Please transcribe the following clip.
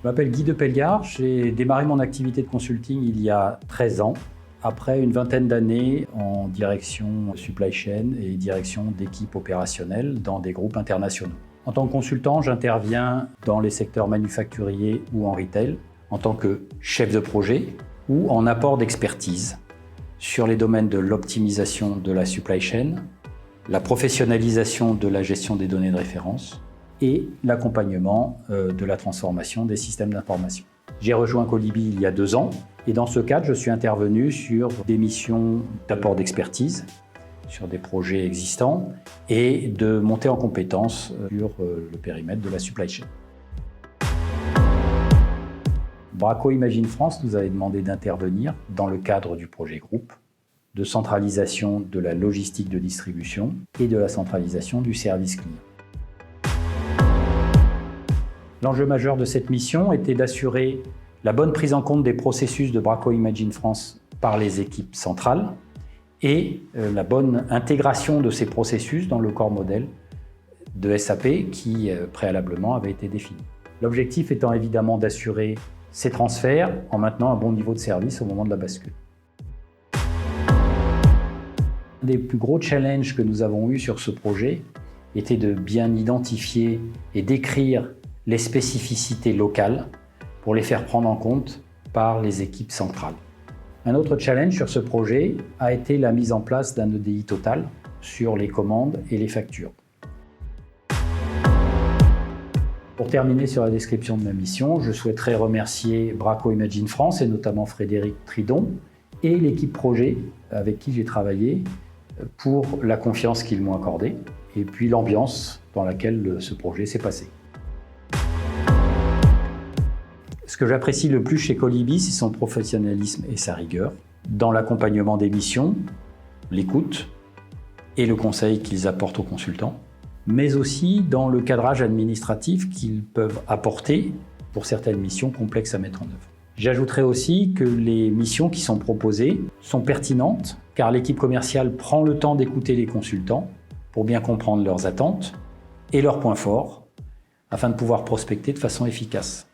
Je m'appelle Guy de Pellegard, j'ai démarré mon activité de consulting il y a 13 ans, après une vingtaine d'années en direction supply chain et direction d'équipes opérationnelles dans des groupes internationaux. En tant que consultant, j'interviens dans les secteurs manufacturiers ou en retail, en tant que chef de projet ou en apport d'expertise sur les domaines de l'optimisation de la supply chain, la professionnalisation de la gestion des données de référence et l'accompagnement de la transformation des systèmes d'information. J'ai rejoint Colibri il y a 2 ans et dans ce cadre, je suis intervenu sur des missions d'apport d'expertise sur des projets existants et de monter en compétences sur le périmètre de la supply chain. Bracco Imagine France nous avait demandé d'intervenir dans le cadre du projet groupe de centralisation de la logistique de distribution et de la centralisation du service client. L'enjeu majeur de cette mission était d'assurer la bonne prise en compte des processus de Bracco Imagine France par les équipes centrales et la bonne intégration de ces processus dans le corps modèle de SAP qui préalablement avait été défini. L'objectif étant évidemment d'assurer ces transferts en maintenant un bon niveau de service au moment de la bascule. Un des plus gros challenges que nous avons eu sur ce projet était de bien identifier et décrire les spécificités locales pour les faire prendre en compte par les équipes centrales. Un autre challenge sur ce projet a été la mise en place d'un EDI total sur les commandes et les factures. Pour terminer sur la description de ma mission, je souhaiterais remercier Bracco Imagine France et notamment Frédéric Tridon et l'équipe projet avec qui j'ai travaillé pour la confiance qu'ils m'ont accordée et puis l'ambiance dans laquelle ce projet s'est passé. Ce que j'apprécie le plus chez Colibri, c'est son professionnalisme et sa rigueur dans l'accompagnement des missions, l'écoute et le conseil qu'ils apportent aux consultants, mais aussi dans le cadrage administratif qu'ils peuvent apporter pour certaines missions complexes à mettre en œuvre. J'ajouterai aussi que les missions qui sont proposées sont pertinentes car l'équipe commerciale prend le temps d'écouter les consultants pour bien comprendre leurs attentes et leurs points forts afin de pouvoir prospecter de façon efficace.